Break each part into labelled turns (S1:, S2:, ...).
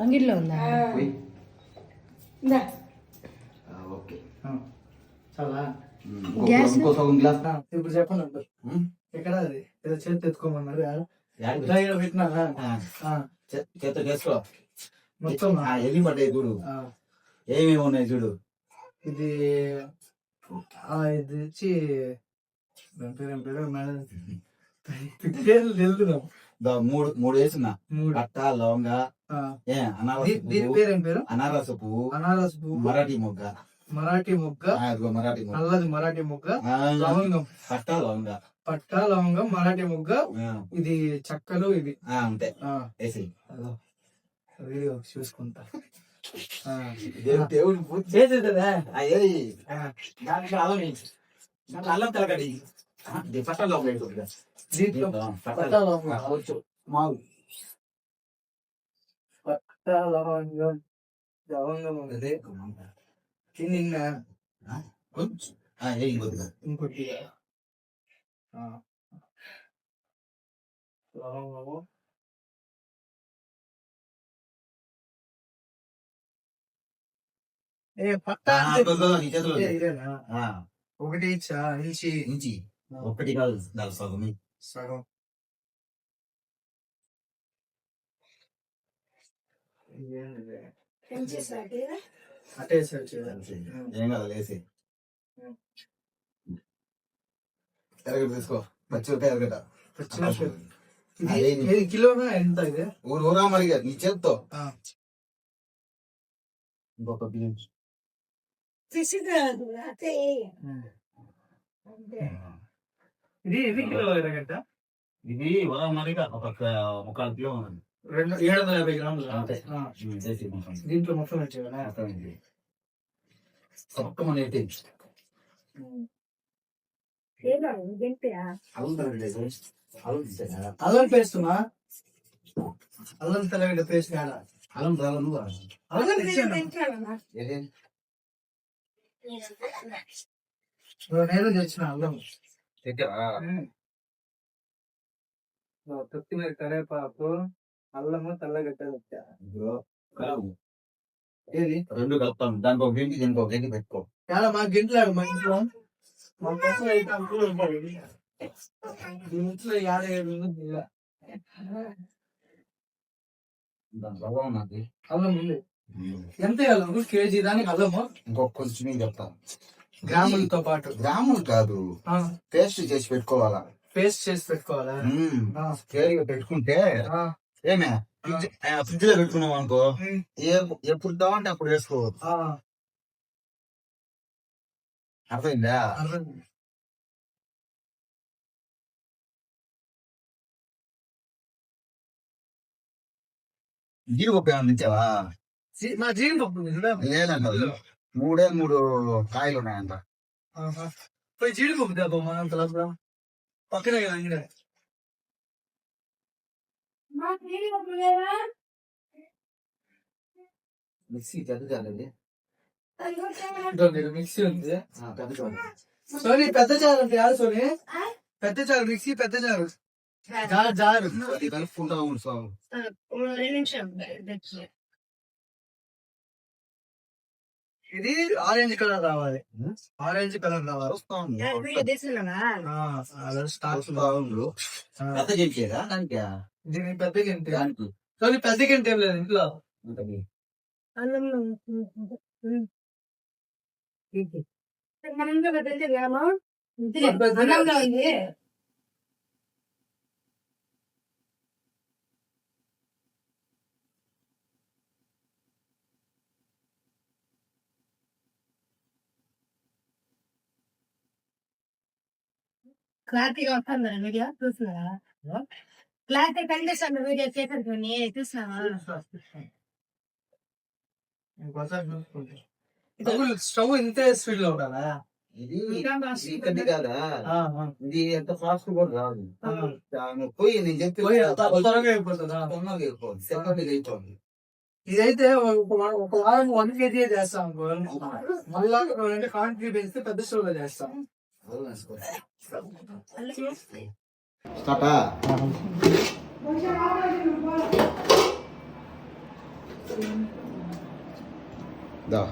S1: అంగిట్లో ఉందా?
S2: ఓకే
S3: చాలా
S1: గ్యాస్
S3: ఇప్పుడు చెప్పండి అంటారు ఎక్కడ అది ఏదో చేతి ఎత్తుకోమన్నారు పెట్టినా
S2: చేత చేసుకో
S3: మొత్తం
S2: ఎన్ని పడ్డాయి చూడు, ఏమేమి ఉన్నాయి చూడు.
S3: ఇది ఇది వచ్చి ఏం పేరు తెలుదున్నాం
S2: మూడు మూడు వేసిన కట్ట లవంగ
S3: దీని పేరు ఏం పేరు?
S2: అనారస పువ్వు,
S3: అనారస్ పువ్వు,
S2: మరాఠీ మొగ్గ,
S3: మరాఠీ మొగ్గ,
S2: మరాఠీ మొగ్గ,
S3: నల్లది మరాఠీ మొగ్గ, లవంగం,
S2: కట్ట లవంగ,
S3: పట్ట లవంగం, మరాఠీ మొగ్గ, ఇది చక్కలు, ఇది
S2: అంతే వేసి
S3: వీడియో చూసుకుంటా.
S2: దేవుడు పూజ చేసేదా అల్లం అల్లం తలగడి పట్ట లవంగ
S3: మావు పట్ట లవంగం లవంగం ఉన్నది నిన్న ఇంకొద్దిగా లవంగము ఒకటి ఇంచి
S2: ఒకటి కాదు సగం
S3: సగం అటే
S2: ఏం కాదు వేసి ఎరగట తీసుకో, పచ్చిమిరకాయ ఎరగట
S3: కిలోనా ఎంత ఇది?
S2: ఊరా మరిగా నీ చేత్తో ఇంకొక బియ్యం
S3: ఇది కిలో ఎరగట.
S2: ఇది ఊరా మరిగా ఒక 1/4 కిలో ఉన్నది,
S3: 750 గ్రాములు. దీంట్లో మొత్తం వచ్చేవా? అల్లం పేస్తున్నా, అల్లం తెల్లగడ్డ పేస్ట్ కాడ
S2: అల్లం
S3: నేను తెచ్చిన అల్లం కొత్తిమీర, కరేపాకు, అల్లము, తెల్లగడ్డ వచ్చా.
S2: ఏది 2 కలుపుతాం, దానికి ఒక గంటి దీనికి ఒక గంటి పెట్టుకో.
S3: మా గింట్లాడు మా ఇంట్లో మా ఇంట్లో అయితే అంకులు ఉంటాడు. ఇంట్లో 57 అల్లం ఉంది. ఎంత అల్లం కేజీ దానికి అల్లము?
S2: ఇంకొక కొంచెం చెప్తా,
S3: గ్రాములతో పాటు.
S2: గ్రాములు కాదు, పేస్ట్ చేసి పెట్టుకోవాలా.
S3: పేస్ట్ చేసి పెట్టుకోవాలా?
S2: కేరీగా పెట్టుకుంటే ఏమే ఫ్రిడ్జ్ లో పెట్టుకున్నాం అనుకో, ఎప్పుడు కావాలంటే అప్పుడు వేసుకోవచ్చు. అర్థమైందా? జీడిపప్పు ఏమన్నా ఇచ్చావా?
S3: మా జీడిపప్పు
S2: లేదంట, 3 కాయలు ఉన్నాయంట.
S3: పోయి జీడిపప్పు దాబా మనంత పక్కనే కదా అంగడి.
S2: మిక్సీ పెద్దది,
S3: మిక్సీ ఉంది. సోని పెద్ద చారు అంటే యారు సోని? పెద్ద చారు మిక్సీ, పెద్ద చారు జారు
S2: కలుపుకుంటా ఉండు.
S3: ఇది ఆరెంజ్ కలర్ రావాలి, ఆరెంజ్ కలర్ రావాలి.
S2: పెద్ద గెంటేదా దానికి?
S3: దీనికి పెద్ద గంటే, కానీ పెద్ద గంటే ఏం లేదు ఇంట్లో.
S1: క్లారిటీగా వస్తుందా వీడియో? చూస్తున్నావా? క్లారిటీ కనిపిస్తుంది వీడియో చేసేది చూస్తున్నావా?
S3: స్టవ్ ఇంతే స్పీడ్ లో ఉండాలా?
S2: ఇది కాదా, ఇది ఎంత ఫాస్ట్ కూడా రాదు. పోయి నేను చెప్పి
S3: త్వరగా అయిపోతుందా?
S2: తొందరగా అయిపోతుంది, సెకండ్ అయిపోతుంది.
S3: ఇదైతే ఒక వారం 1 kg చేస్తాం, మళ్ళా క్వాంటిటీ పెంచితే పెద్ద స్టవ్ లో చేస్తాం.
S2: స్టార్టా దా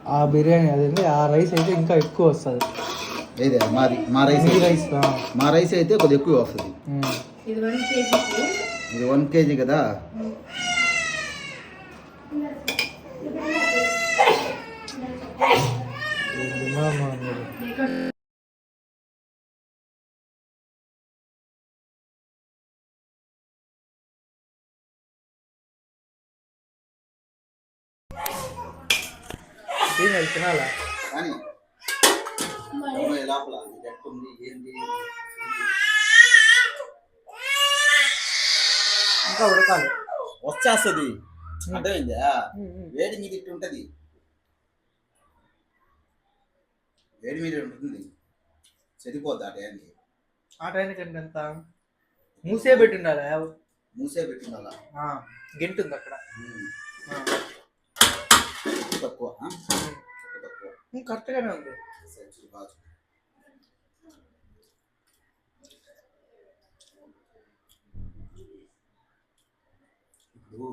S3: ఆ బిర్యానీ అదేంటి ఆ రైస్ అయితే ఇంకా ఎక్కువ వస్తుంది.
S2: ఏదే మాది మా రైస్
S3: ఈ రైస్
S2: మా రైస్ అయితే కొద్దిగా ఎక్కువ వస్తుంది.
S1: ఇది 1 kg.
S2: ఇది 1 kg కదా.
S3: తినాలా
S2: కానీ లోపల ఇది ఎట్టుంది ఏంటి
S3: ఇంకా ఉడకాలి.
S2: వచ్చేస్తుంది. అర్థమైందా? వేడి మీద ఇట్టు ఉంటుంది, వేడి మీద ఉంటుంది, సరిపోద్ది ఆ టైంకి.
S3: ఆ టైంకి ఎంత మూసే పెట్టిండాలి.
S2: మూసే పెట్టిండాలా?
S3: గెంటు ఉంది అక్కడ.
S2: తక్కువ
S3: కరెక్ట్గానే ఉంది.
S2: ఇప్పుడు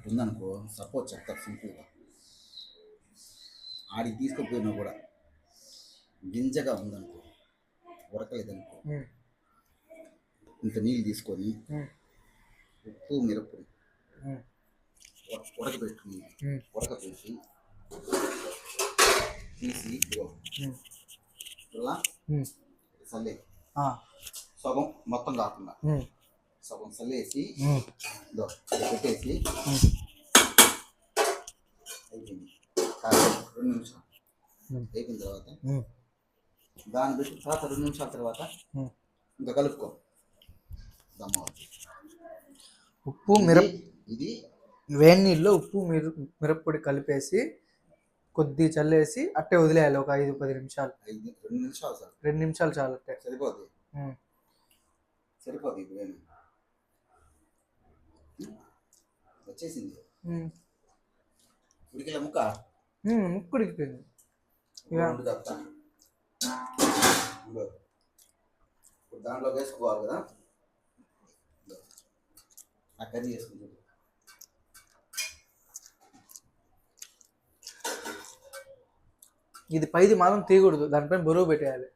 S2: ఉందనుకో, సపోజ్ చెప్తారు సింపుల్గా, ఆడికి తీసుకుపోయినా కూడా గింజగా ఉందనుకో, ఉడకలేదనుకో, ఇంత నీళ్ళు తీసుకొని ఉప్పు మిరప్పొడి ఉడకబెట్టుకుని ఉడకబెట్టి తీసి ఇలా చల్లే సగం మొత్తం కాకుండా సగం చల్లేసి పెట్టేసి అయిపోయింది. 2 నిమిషాలు అయిపోయిన తర్వాత దాన్ని పెట్టి తర్వాత 2 నిమిషాల తర్వాత ఇంకా కలుపుకో.
S3: ఉప్పు ఇది వేడి నీళ్ళు ఉప్పు మిరప్పొడి కలిపేసి కొద్ది చల్లేసి అట్టే వదిలేయాలి ఒక 5-10 నిమిషాలు.
S2: 2 నిమిషాలు సార్,
S3: 2 నిమిషాలు చాలు అట్టే
S2: సరిపోద్ది. ఇప్పుడు వచ్చేసింది ఉడికిల ముక్క
S3: ఉడికిపోయింది.
S2: దాంట్లో వేసుకోవాలి కదా, ఆ కర్రీ వేసుకుంటుంది.
S3: ఇది పైది మాత్రం తీయకూడదు, దానిపైన బరువు పెట్టేయాలి.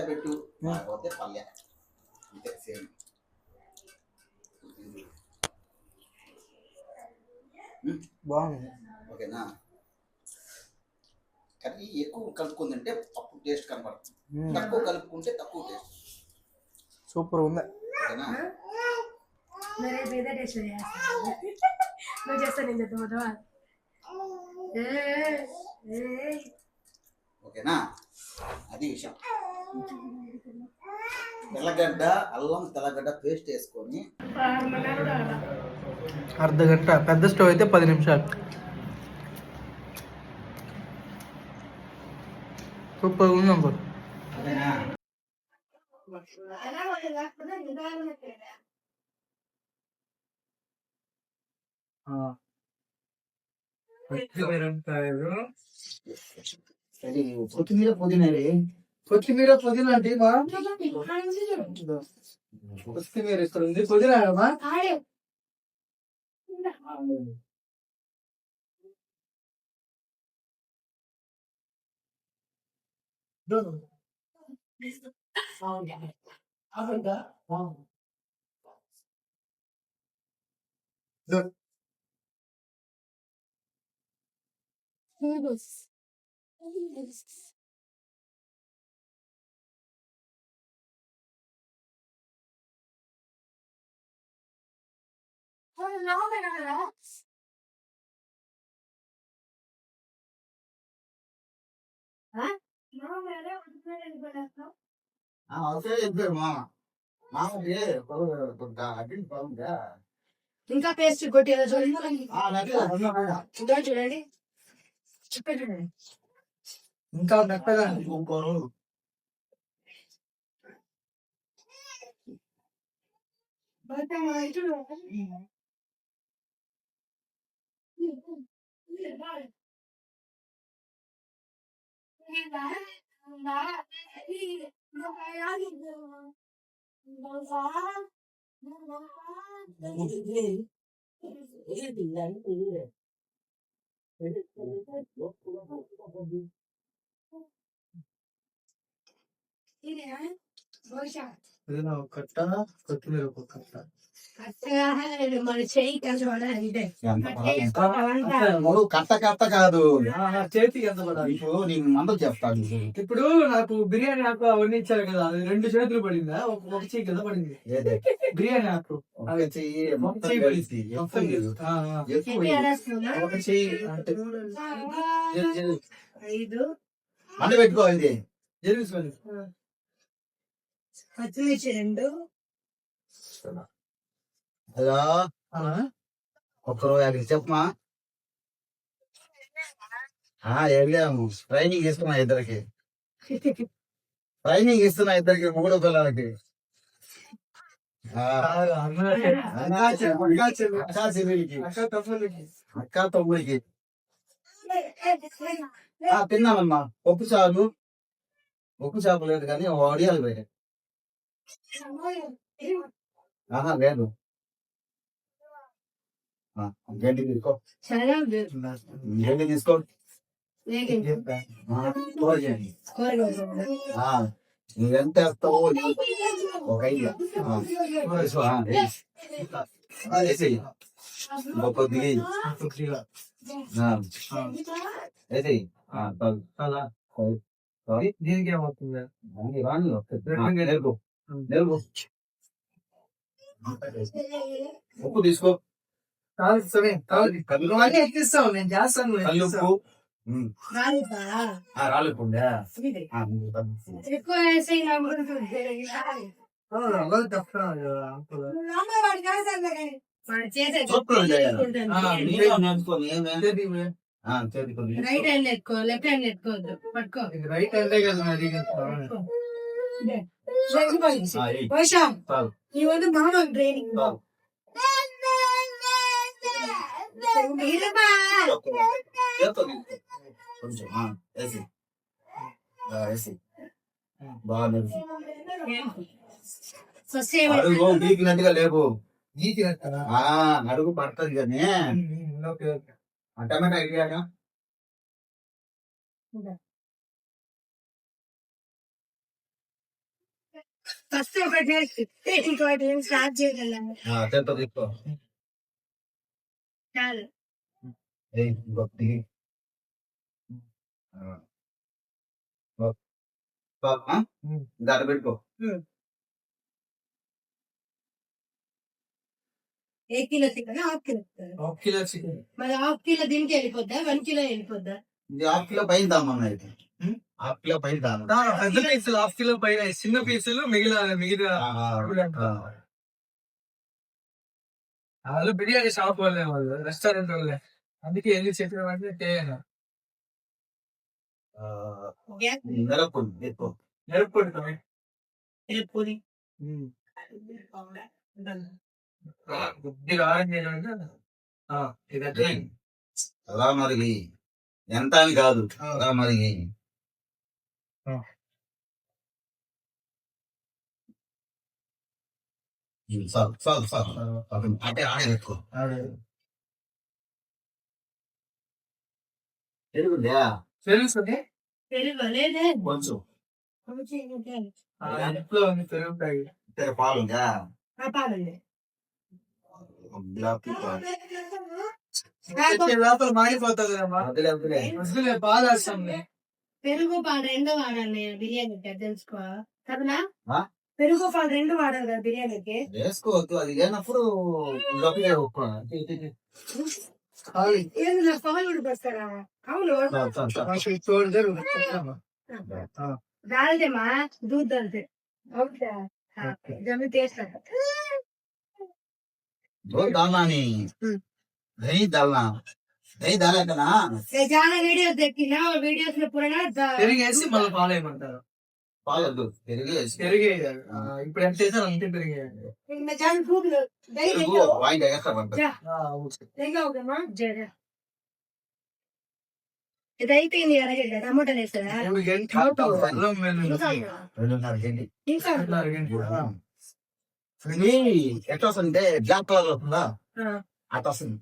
S2: పెట్టు పోతే పల్లె అంతే సేమ్.
S3: బాగుంది.
S2: ఓకేనా? కర్రీ ఎక్కువ కలుపుకుందంటే అప్పుడు టేస్ట్ కనపడుతుంది, తక్కువ కలుపుకుంటే తక్కువ టేస్ట్.
S3: సూపర్ ఉంది.
S2: ఓకేనా? ఓకేనా? అది విషయం. తెల్లగడ్డ అల్లం తెల్లగడ్డ పేస్ట్ వేసుకొని
S3: అర్ధగంట, పెద్ద స్టవ్ అయితే 10 నిమిషాలు. సూపర్ ఉంది అనుకో.
S2: కొత్తిమీర పుదీనా అంటే
S3: కొత్తిమీర ఇస్తుంది, పుదీనా
S1: ఇంకా పేస్ట్ కొట్టి చూడండి, చూడండి
S3: ఇంకా మెత్తగా ఏదైనా ఒక కట్ట కొత్తిమీర ఒక కట్ట
S1: మన చెయ్యి కష్టపడాలి
S2: కట్ట కట్ట కాదు,
S3: చేతికి ఎంత పడాలి?
S2: ఇప్పుడు నీకు మందలు చెప్తాను.
S3: ఇప్పుడు నాకు బిర్యానీ ఆకు అవన్నీ ఇచ్చారు కదా, అది 2 చేతులు పడిందా, ఒక చెయ్యి కింద పడింది
S2: ఏదే
S3: బిర్యానీ ఆకు.
S2: ఒక చెయ్యి మొత్తం
S3: చెయ్యి
S2: కలిసి
S3: మొత్తం లేదు.
S2: ఎక్కువ
S3: ఒక చెయ్యి అంటే
S1: 5
S2: మంట పెట్టుకో. ఇది
S3: జరుగుతుంది.
S1: పచ్చిమిర్చి 2
S2: హలో, ఒక్కరు అక్కడికి చెప్పమా. వెళ్ళాము, ట్రైనింగ్ ఇస్తున్నా ఇద్దరికి, ట్రైనింగ్ ఇస్తున్నా ఇద్దరికి, మూడో పిల్లలకి. అక్క తమ్ముడికి తిన్నానమ్మా. పప్పు చాపు లేదు కానీ వడియాలు పోయాయి. లేదు, గండి తీసుకో, గండి తీసుకో. నువ్వెంత వేస్తావో ఒక 5 వేసేయి, కొద్దిగా వేసేయి.
S3: దీనికి ఏమవుతుంది?
S2: ఉప్పు తీసుకో,
S3: అన్నీ ఎక్కిస్తావు, నేను చేస్తాను.
S2: కల్లుప్పు, రాళ్ళుప్పు ఉందా?
S1: ఎక్కువ వేసి రైట్ హ్యాండ్ ఎత్తుకో, లెఫ్ట్ హ్యాండ్ ఎత్తుకోవద్దు, పట్టుకో.
S3: రైట్ అంటే కదా మరి.
S1: వర్షం நீ வந்து மாமன் ட்ரைனிங்
S2: కొంచెం బాగా అడుగు గీకినట్టుగా లేవు, అడుగు పడుతుంది కానీ టమాటా అడిగాక
S1: ఫస్ట్ ఒకటి ఇంకోటి స్టార్ట్ చేయగలం
S2: తీసుకో.
S1: చాలు
S2: దాట పెట్టుకో.
S1: 1 కిలో చికెన్ 1/2 కిలో మరి 1/2 కిలో దీనికి వెళ్ళిపోద్దా, 1 కిలో వెళ్ళిపోద్దా?
S2: ఇది 1/2 కిలో పైన దామన్నా, అయితే 1/2 కిలో పైన దామ.
S3: పెద్ద పీసులు 1/2 కిలో పైన, చిన్న పీసులు మిగతా వాళ్ళు బిర్యానీ షాప్ వాళ్ళే, వాళ్ళు రెస్టారెంట్ వాళ్ళే, అందుకే ఎందుకు చెప్పిన అంటే
S2: మిరప్పొడి ఎక్కువ,
S3: మిరప్పొడి కొద్దిగా ఆరెంజ్
S2: అలా మరిగి ఎంత అని కాదు, అలా మరిగి అంటే ఆడే ఎక్కువ పెరుగుందా?
S3: తెలుస్తుంది.
S1: పెరుగు లేదే,
S2: కొంచెం
S3: ఇంట్లో పెరుగుతాయి.
S2: పాలుందా?
S1: పాలండి
S3: లోపల మారిపోతుంది కదమ్మా, బాగా వేస్తాం.
S1: పెరుగు పాలు 2 వాడాలి బిర్యానీకి, తెలుసుకో కదా. పెరుగు పాలు 2 వాడాలి కదా బిర్యానీకి.
S2: వేసుకోవద్దు, అది లేనప్పుడు
S1: పాలు వస్తారా? అవును डालते माँ दूध डालते और क्या जब मैं टेस्ट करता
S2: दूध डालना नहीं, दही डालना, दही डाला था ना.
S1: जाना वीडियो देखी ना, और वीडियोस में पूरा ना
S3: పెరిగేసి మళ్ళీ పాలేయమంటారు.
S2: పాలొద్దు, పెరిగే
S3: ఇప్పుడు ఎంత చేసారు అంతే పెరిగేయాలి.
S1: मैं जान भूख दही
S2: వాయిదా వేస్తామంట.
S1: देगा होगा माँ जरा ఇది అయిపోయింది అరగంట టమాటాలు వేస్తారా
S3: అల్లం వెల్లుల్లి
S1: ఇంకా
S2: 2.5 గంటి
S1: ఇంకా
S2: ఇది ఎట్లా వస్తుందంటే బ్లాక్ కలర్ వస్తుందా
S1: ఆ,
S2: అట్లా వస్తుంది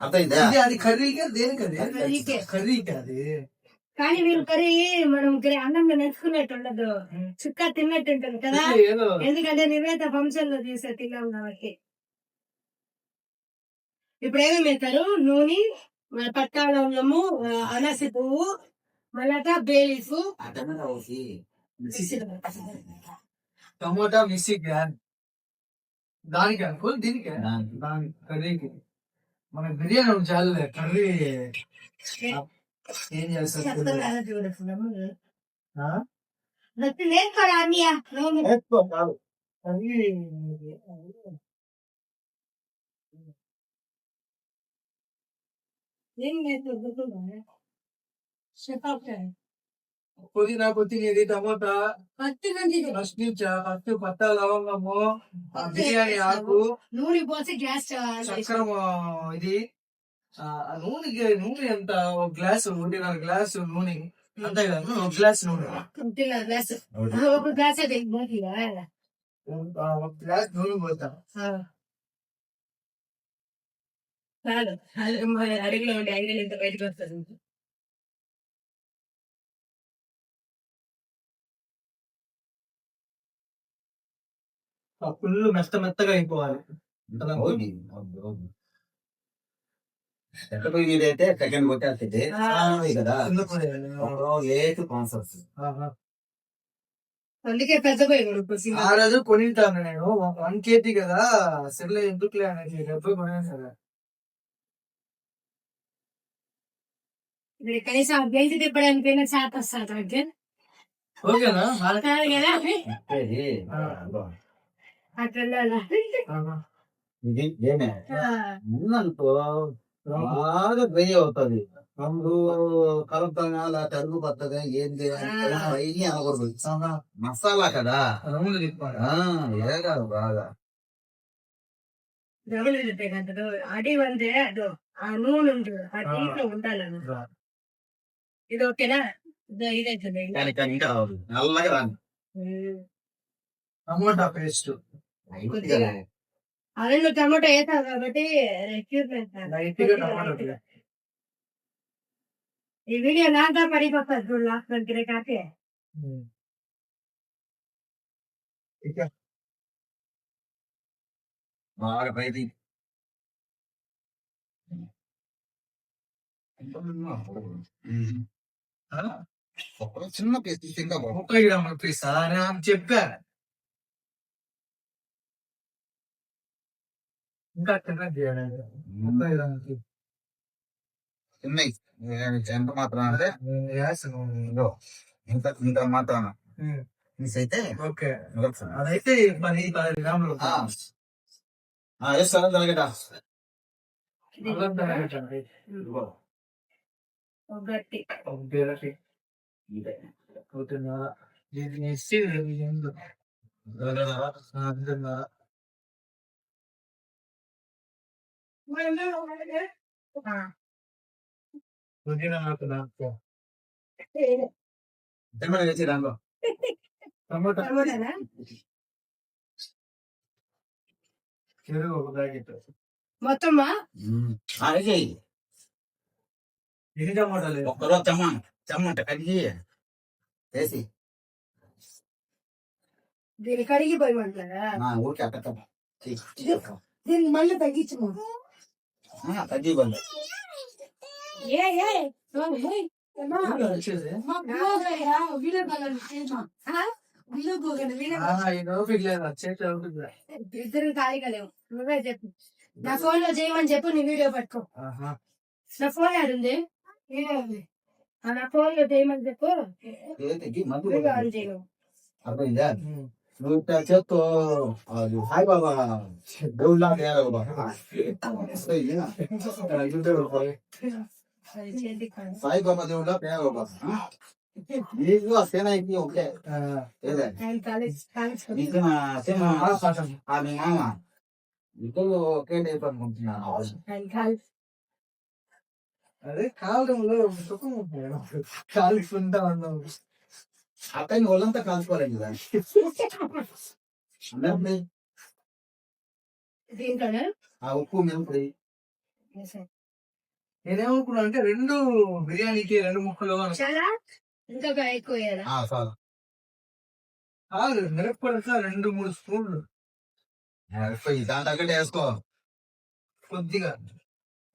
S2: అర్థమైందా
S3: అది కర్రీగా దేనికది
S1: కర్రీకే.
S3: కర్రీకి అది
S1: కానీ వీళ్ళు కర్రీ మనం అన్నంలో నెచ్చుకున్నట్టు ఉండదు చుక్క తిన్నట్టు ఉంటుంది కదా
S3: ఏదో
S1: ఎందుకంటే నివేత ఫంక్షన్ లో తీసే తిన్నాం కాబట్టి ఇప్పుడు ఏమేమి వేస్తారు నూనె పట్టాలము అనాసి పువ్వు మళ్ళా బేలీఫ్
S2: అటన్నా వచ్చి
S3: టమోటా మిక్సీ గ్రాండ్ దానికి అనుకో దీనికి దాని కర్రీకి మన బిర్యానీ ఒకటి చాలులే కర్రీ ఏం చేస్తారు
S1: నేర్పరా అన్నయ్య
S3: కర్రీ
S1: ఏం నేర్చుకుంటున్నా
S3: పుదీనా కొత్తిమీర టమోటా
S1: ఫస్ట్ నుంచి
S3: ఫస్ట్ నుంచి ఫస్ట్ పట్టా లవంగము ఆ బిర్యానీ ఆకు
S1: నూనె పోసి గ్యాస్
S3: చక్కెర ఇది నూనె ఎంత ఒక గ్లాసు 1.5 గ్లాసు నూనె అంతే కదా ఒక గ్లాస్ నూనె
S1: గ్లాస్ ఒక గ్లాస్ అయితే
S3: ఒక గ్లాస్ నూనె పోతాం
S1: చాలు అడుగులో ఉండే ఐదు ఇంత బయటకు వస్తుంది
S3: ఫుల్ మెత్తగా అయిపోవాలి
S2: ఎక్కడ ఇదైతే సెకండ్ కొట్టేస్తుంది కదా ఏటు కాన్సర్స్
S1: అందుకే పెద్ద పోయి కొనుక్కొచ్చింది.
S3: ఆ రోజు కొనింటాను నేను 1 kg కదా సర్లే ఎందుకులే అనేది డబ్బు కొనేది కదా
S1: ఇప్పుడు కనీసం బెల్ట్ తిప్పడానికైనా చేత వస్తాడు
S3: ఓకేనా
S1: కాదు కదా అట్లా
S2: ఇది ఏమే ముందనుకో బాగా డ్రై అవుతుంది రంగు కలుపుతానా లేకపోతే అరుగు పడుతుంది ఏంది అవన్నీ అనకూడదు మసాలా కదా
S3: రౌండ్ తిప్పాలి
S2: ఏ కాదు బాగా
S1: అడి వందే అదో ఆ నూనె ఉంటుంది ఆ దీంట్లో ఉండాలి ఇది ఓకేనా ఇదైతుంది
S2: కానీ ఇంకా నల్లగా రాను
S3: టమోటా పేస్ట్
S1: అదే నువ్వు టమాటో వేసావు కాబట్టి రెక్యూర్మెంట్
S3: లైట్ గా టమాటా పేస్ట్
S1: ఈ వీడియో నాగా పడిపోతుంది చూడు లాస్ట్ మనకి కాకే
S2: బాగా పైది చిన్న పీస్ ఇంకా
S3: 30 గ్రాముల పీస్ అని చెప్పా ఇంకా తిన్నది
S2: చిన్న ఎంత మాత్రం అంటే ఇదిగో ఇంత ఇంత మాత్రాన మిస్ అయితే
S3: ఓకే అదైతే 10 గ్రాములు
S2: వేస్తాను తలగట
S1: ఒకటి
S2: ఏమైనా వేసి దాంట్లో
S3: టమాటా
S1: టమాటానా
S3: పెరుగు ఒక ప్యాకెట్
S1: మొత్తమా
S3: ఎన్ని టమాటాలు
S2: ఒక్కరో టమాట కడిగి వేసి
S1: దీన్ని కడిగి పోయమంటారా
S2: ఊరికి అట్ట
S1: దీన్ని మళ్ళీ తగ్గించము
S2: తగ్గి బండి
S1: ఏ ఏ
S3: వచ్చేది
S1: ఇద్దరు ఖాళీగా లేవు నువ్వే చెప్పు నా ఫోన్ లో చేయమని చెప్పు నీ వీడియో పట్టుకో నా ఫోన్ ఆడుంది వీడియో ఉంది నా ఫోన్ లో చేయమని చెప్పు వీడియో ఆన్ చేయను
S2: అర్థమైందా నువ్వు చేత్తో హాయ్ బాబా దేవుళ్ళ సాయి బాబా దేవుళ్ళ పేద బాబా నీకు ఆ సేనాయికి ఒకటే నీకు మీ మామ ఇద్దరు ఒకే టైప్ అనుకుంటున్నాను
S3: అదే కాలంలో సుఖం కాలుకుంటా ఉన్నాం.
S2: అతని వాళ్ళంతా కాల్చుకోవాలి కదా అన్నప్పుడు
S1: దీంట్లోనే
S2: ఆ ఉప్పు మిరపడి
S3: నేనేమనుకున్నా అంటే 2 బిర్యానీకి 2 ముక్కలు
S1: చాలా ఇంకా ఎక్కువ వేయాలా?
S2: చాలు
S3: కాదు మిరప్పడక 2-3 స్పూన్లు
S2: దాని తగ్గట్టు వేసుకో
S3: కొద్దిగా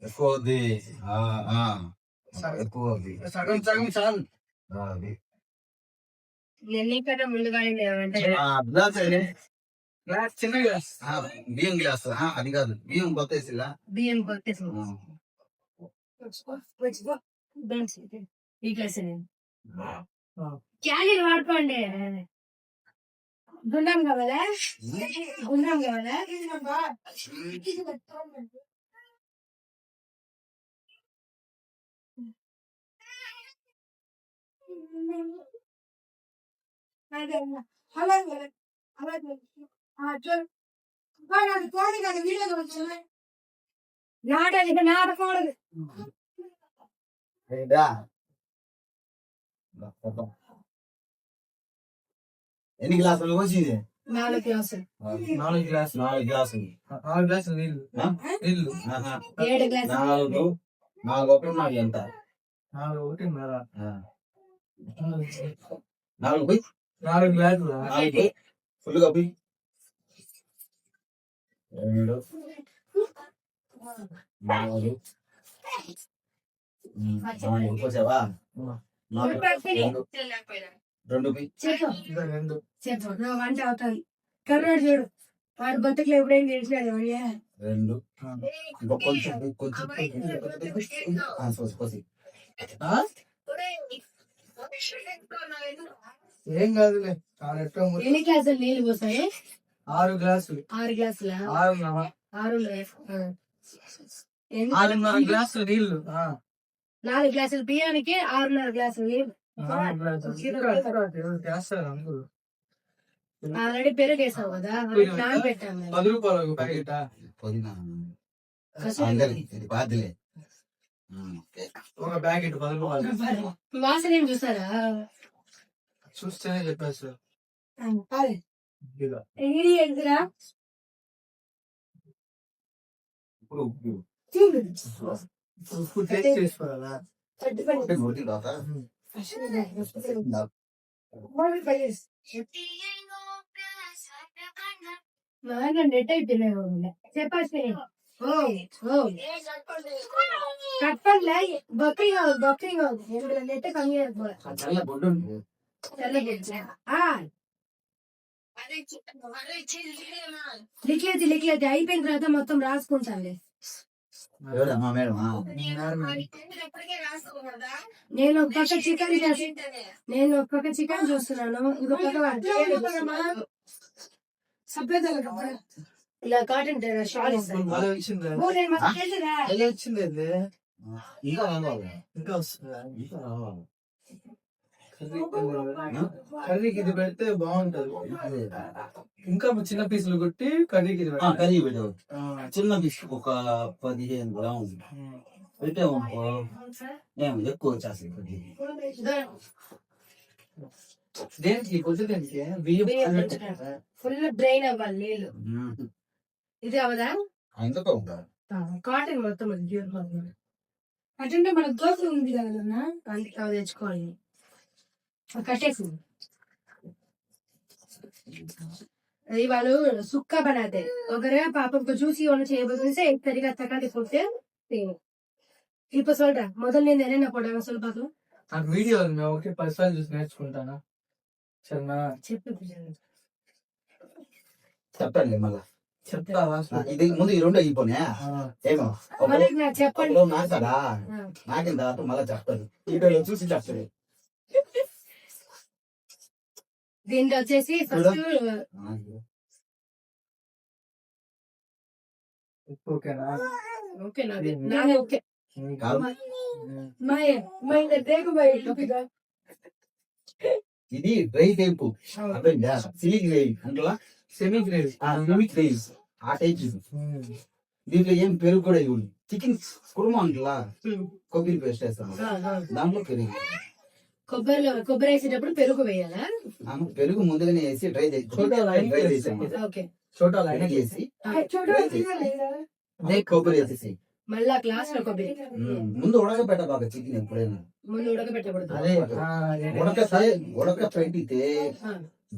S2: ఎక్కువ అవుద్ది. ఎక్కువ అవుద్ది.
S3: సగం సగం చాలు.
S2: అది
S1: ఎన్నికన్నా ముందుగానే లేవంటే
S2: గ్లాస్ అయితే
S3: గ్లాస్ చిన్న గ్లాస్.
S2: బియ్యం గ్లాస్ అది కాదు బియ్యం కొత్తేసిలా
S1: బియ్యం కొట్టేసి ఈ గ్లాస్ క్యాలీలు వాడుకోండి. గుండం కావాలా? గుండం కావాలా? నాటది నాటకూడదు.
S2: ఎన్ని గ్లాసులు వచ్చింది?
S1: 4 గ్లాసులు.
S3: 4 గ్లాసులు.
S2: 4 గ్లాసులు.
S3: 4 గ్లాసులు నీళ్ళు. నీళ్ళు
S1: 7 గ్లాసులు.
S2: 4 ఒకటి నాకు ఎంత
S3: 4 1.5.
S2: 4 పోయి
S3: 4 గ్లాసులు.
S2: 4 పోయి ఫుల్గా పోయి 2 4 పోసావా? 2 పోయి
S1: చెప్పు
S3: 2.
S1: చెప్పు నువ్వు వంట అవుతాను. కర్రోడు చూడు వాడు బతుకులు ఎప్పుడైనా తెలిసినాడు.
S2: 2 ఇంకో కొంచెం కొంచెం పోసి
S3: ఏం కాదులే. 4
S1: ఎన్ని గ్లాసులు నీళ్ళు పోసాయి?
S3: 6 గ్లాసులు.
S1: 6 గ్లాసుల
S3: 6 6.5 గ్లాసులు నీళ్ళు.
S1: 4 గ్లాసులు బియ్యానికి 6.5 గ్లాసులు నీళ్ళు.
S3: 4 గ్లాసులు చేస్తారు అందరూ.
S1: ఆల్రెడీ పెరుగు వేసావు కదా నానబెట్టాను.
S3: 10 రూపాయలు ప్యాకెట్.
S2: పుదీనా అందరికి ఇది బాధ్యలే.
S3: ఒక ప్యాకెట్ 10 రూపాయలు.
S1: వాసన ఏం చూసారా?
S3: చూస్తేనే చెప్పేస్తారు.
S1: ఇంగ్రీడియంట్రా
S2: ఇప్పుడు ఉప్పు
S3: ఉప్పు టేస్ట్ చేసుకోవాలా?
S2: నోటి తర్వాత
S1: నెట్ అయిపోయినాయి చెప్పాల్సి కట్పడలే బొక్కీ కాదు బొక్కీ కాదు నెట్ కమ్మి
S2: చల్ల బొడ్డు
S1: లిక్లేదు అయిపోయిన తర్వాత మొత్తం రాసుకుంటానులే.
S2: మేడమా మేడమా
S1: నేను ఒక పక్క చికెన్ చూస్తున్నాను. ఇంకొక పక్క ఇలా కాటన్ షాల్ ఇస్తాను.
S3: అలా వచ్చింది. ఎలా వచ్చింది అది?
S2: ఇంకా రావాలి
S3: ఇంకా వస్తుందా?
S2: ఇంకా రావాలి
S3: కర్రీకి ఇది పెడితే బాగుంటది. ఇంకా చిన్న పీసులు కొట్టి కర్రీకి ఇది పెట్టాలి.
S2: కర్రీ పెట్టావు చిన్న డిష్ ఒక 15 గ్రాములు పెట్టాము ఏం ఎక్కువ వచ్చేస్తాయి కర్రీ.
S3: దేనికి కొద్ది దేనికి బియ్యం
S1: ఫుల్ డ్రైన్ అవ్వాలి నీళ్ళు. ఇది అవదా
S2: ఎందుకు ఉంటారు
S1: కాటన్ మొత్తం అంటే మన దోశ ఉంది కదా అందుకే అవి తెచ్చుకోవాలి. కట్టేసి ये वालों सुक्का बनाते हैं अगर पापा को जूसी होना चाहिए बोलते से एक तरीका तका दिखोते हैं ఇప్పుడు చూడరా మొదలు నేను ఏదైనా పొడగా సులభకు
S3: నాకు వీడియో మేము ఒకే 10 సార్లు చూసి నేర్చుకుంటానా సరేనా?
S1: చెప్పు
S2: చెప్పండి మళ్ళా
S3: చెప్తావా?
S2: ఇది ముందు ఈ 2 అయిపోయినా ఏమో
S1: మరి నాకు చెప్పండి.
S2: నాకుతాడా నాకిన తర్వాత మళ్ళా చెప్తాడు వీడియోలో చూసి చెప్తాడు.
S1: దీంట్లో వచ్చేసి ఫస్ట్
S3: ఓకేనా?
S1: ఓకేనా నానే ఓకే
S2: ఇది డ్రై టైపు అర్థంగా సిలి గ్రేవీ అంటే
S3: సెమీ గ్రేవీ
S2: సెమీ గ్రేవీ ఆ టైప్ దీంట్లో ఏం పెరుగు కూడా ఇవ్వండి. చికెన్ కుర్మా అంటలా కొబ్బరి పేస్ట్ వేస్తాం దాంట్లో పెరుగు
S1: కొబ్బరి వేసేటప్పుడు పెరుగు వేయాలా?
S2: పెరుగు ముందుగానే వేసి డ్రై చేసాము.
S1: ఓకే.
S2: చేసి కొబ్బరి వేసేసి
S1: మళ్ళా గ్లాస్ లో కొబ్బరి
S2: ముందు ఉడకబెట్ట బాగా చికెన్ ఎప్పుడైనా
S1: ముందు ఉడకబెట్టకూడదు.
S2: ఉడకబెట్టితే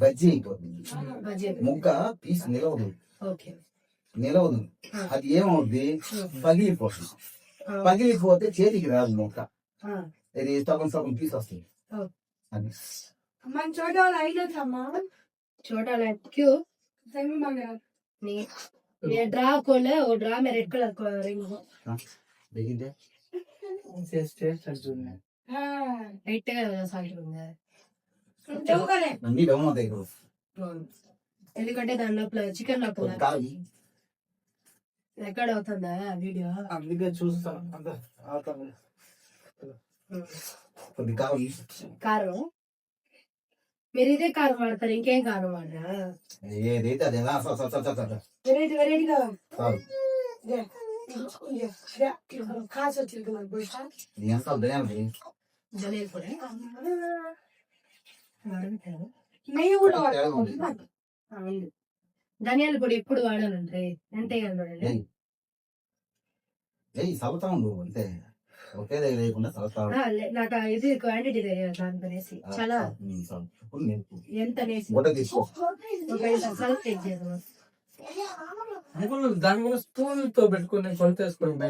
S2: బజ్జీ అయిపోతుంది. ముక్క పీస్ నిలవదు. అది ఏమవుద్ది, పగిలిపోతుంది. పగిలిపోతే చేతికి రాదు ముక్క, ఇది సగం సగం పీస్ వస్తుంది. అది
S1: छोटा लाइट क्यों ये ड्रा खोल है, वो ड्रा में रेड कलर का रिंग हो
S2: देखिए
S1: రైట్ సాల్ట్ ఉంది
S2: అన్ని బహుమతాయి
S1: ఎందుకంటే దాని లోపల చికెన్ లోపల
S2: కాదు.
S1: ఎక్కడ అవుతుందా వీడియో?
S3: అందుకే చూస్తాం.
S2: కొద్ది కావాలి.
S1: కారం మీరు ఇదే కారం వాడతారు, ఇంకేం కారం వాడరా?
S2: ఏదైతే అదే
S1: వెరైటీ వెరైటీగా ధనియాల పొడి ధనియాల పొడి ఎప్పుడు వాడాలంటే ఎంత వేయాలి?
S2: సవతా ఉండు అంతే, ఒకే దగ్గర లేకుండా సవతా
S1: నాకు ఇది క్వాంటిటీ తెలియదు దాని అనేసి చాలా ఎంత అనేసి
S2: గుడ్డ తీసుకో.
S1: ఒక 5 సార్లు చెక్ చేద్దాం.
S3: దాని కూడా స్పూన్ తో పెట్టుకుని కొలత వేసుకోండి.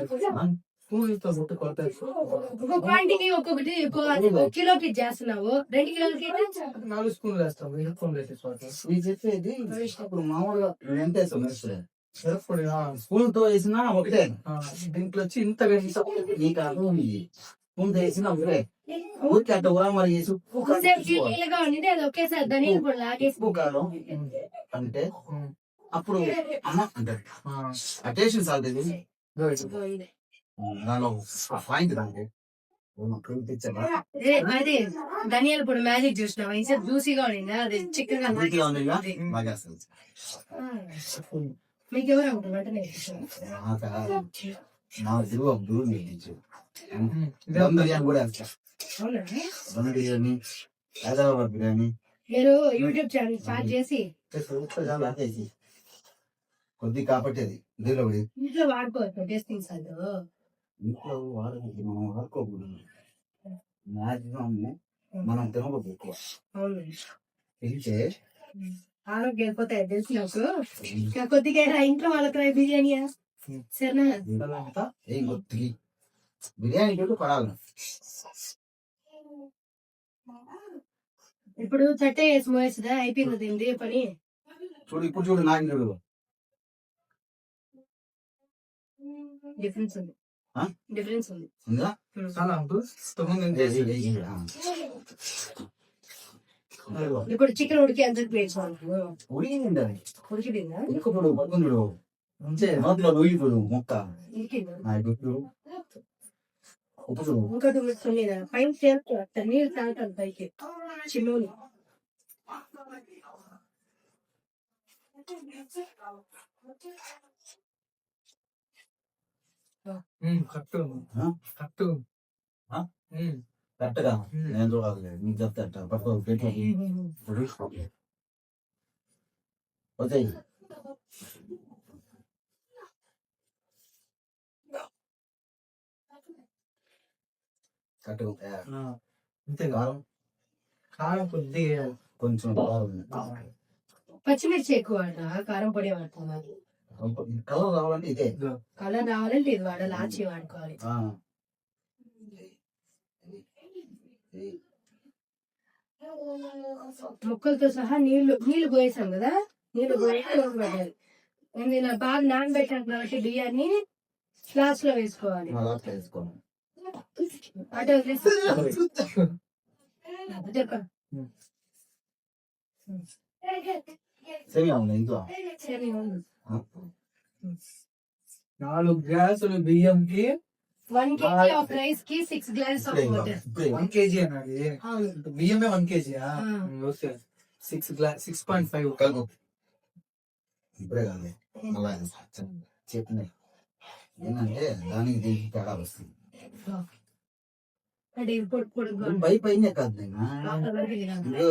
S3: స్పూన్ తో పెట్టి కొలత
S1: ఒక క్వాంటిటీ ఒక్కొక్కటి 1 కిలోకి చేస్తున్నావు, 2 కిలోలకి
S3: 4 స్పూన్లు వేస్తాం. 2 స్పూన్లు వేసేసుకోవాలి.
S2: ఇది చెప్పేది ఇప్పుడు మామూలుగా ఎంత వేస్తాం
S3: మిరప్పొడి
S2: స్పూన్ తో వేసినా ఒకటే.
S3: దీంట్లో వచ్చి ఇంత వేసి
S2: నీకు అర్థం స్పూన్ తో వేసినా ఒకటే. ఊరికి అట్ట ఊరా మరి వేసి
S1: నీళ్ళగా ఉండి అది ఒకేసారి ధనియాల పొడి లాగేసి
S2: ఉప్పు కారం అంటే అప్పుడు అమ్మ అంటారు అటేషన్ సాల్ట్ ఇది దానిలో పాయింట్ దానికి
S1: అది ధనియాల పొడి మ్యాజిక్ చూసినావా? ఇంత జ్యూసీగా ఉండిందా? అది చికెన్ గా
S2: బాగా వస్తుంది.
S1: మీకు ఎవరు ఉంటుంది వంట
S2: నాకు తిరుగు దూరం నేర్పించు. దమ్ బిర్యానీ కూడా వేస్తా. దమ్ బిర్యానీ, హైదరాబాద్ బిర్యానీ.
S1: మీరు యూట్యూబ్ ఛానల్ స్టార్ట్ చేసి
S2: కొద్ది కాపట్టేది ఇందులో
S1: ఇంట్లో వాడుకోవచ్చు టేస్టింగ్ సాల్ట్.
S2: ఇంట్లో వాడకూడదు, మనం వాడుకోకూడదు. మాక్సిమం మనం తినకూడదు ఎక్కువ.
S1: అవును,
S2: తింటే
S1: ఆరోగ్యం పోతాయి తెలుసు నాకు. ఇంకా కొద్దిగా ఇంట్లో వాళ్ళకి బిర్యానీ సరేనా?
S2: ఏం కొద్దిగా బిర్యానీ పడాలి.
S1: ఇప్పుడు తట్టే వేసి మోసేదా అయిపోయింది తిండి పని.
S2: చూడు ఇప్పుడు చూడు నాకు చూడు
S1: డిఫరెన్స్ ఉంది, డిఫరెన్స్ ఉంది. ఇప్పుడు చికెన్ ఉడికి ఎంత ప్లేట్స్
S2: ఉడికింది
S1: ఉడికిందా?
S2: ఇంకొకడు పడుకుందుడు నోట్లో ఉడికిపోడు మొక్క ఉప్పు చూడు.
S1: ఇంకోటి పెట్టుకునేదా పైన చేరుకో నీళ్ళు తాగుతాను పైకి చిన్నోని.
S2: కరెక్ట్గా నేను చూడాలి, నీకు చెప్తా పట్టుకో వచ్చాయి.
S3: అంతే కారం కారం కొద్దిగా
S2: కొంచెం
S1: పచ్చిమిర్చి ఎక్కువ వాడతా, కారం పొడి వాడుతున్నా.
S2: కలర్ రావాలంటే ఇదే,
S1: కలర్ రావాలంటే ఇది వాడాలి, ఆచి వాడుకోవాలి. ముక్కలతో సహా నీళ్లు పోయేసాం కదా, నీళ్లు పోయేసి పెట్టాలి. నేను బాగా నానబెట్టాను కాబట్టి బియ్యాన్ని గ్లాస్ లో వేసుకోవాలి. అటు
S3: నాలుగు గ్లాసులు బియ్యంకి
S1: 1 kg ఆఫ్ రైస్ కి 6 గ్లాస్ ఆఫ్ వాటర్.
S3: 1 kg అన్నది బియ్యమే 1 kg. ఓకే 6.5
S2: ఇప్పుడే కాదు చెప్పినాయి ఏంటంటే దానికి దీనికి తేడా వస్తుంది.
S1: అంటే పొడి పొడుగ్గా
S2: పై పైనే కాదు నేను ఇదిగో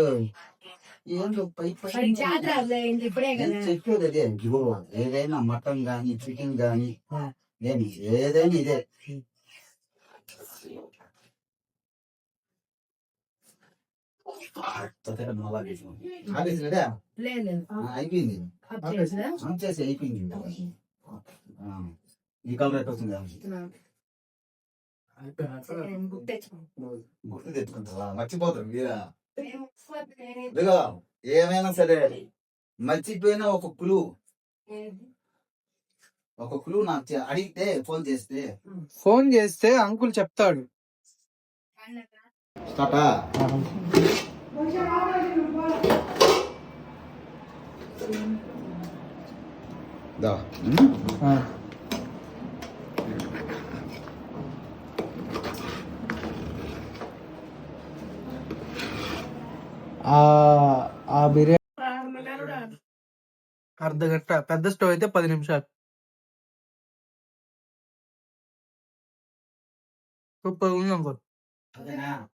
S2: ఏంటో పై పై
S1: మరి జాతర అయింది ఇప్పుడే
S2: నేను
S1: కదా.
S2: చెప్పేది అదే. ఇదిగో ఏదైనా మటన్ గాని చికెన్ గాని నేను ఏదైనా ఇదే. ఆగేసినదే
S1: లేదు లేదు.
S2: అయిపోయింది.
S1: వచ్చేసిందా?
S2: అంచేసి అయిపోయింది. ఆ, ఈ కలర్ ఎట్ వస్తుంది
S1: బుక్ తెచ్చుకో.
S2: గుర్తు తెచ్చుకుంటావా? మర్చిపోతారు మీరా? ఇదిగో ఏమైనా సరే మర్చిపోయినా ఒక క్లూ నాకు అడిగితే ఫోన్ చేస్తే
S3: అంకుల్ చెప్తాడు.
S2: స్టార్టా? దా.
S3: ఆ బిర్యానీ అర్ధగంట, పెద్ద స్టవ్ అయితే 10 నిమిషాలు. సూపర్ ఉంది అంకుల్.
S2: అదేనా?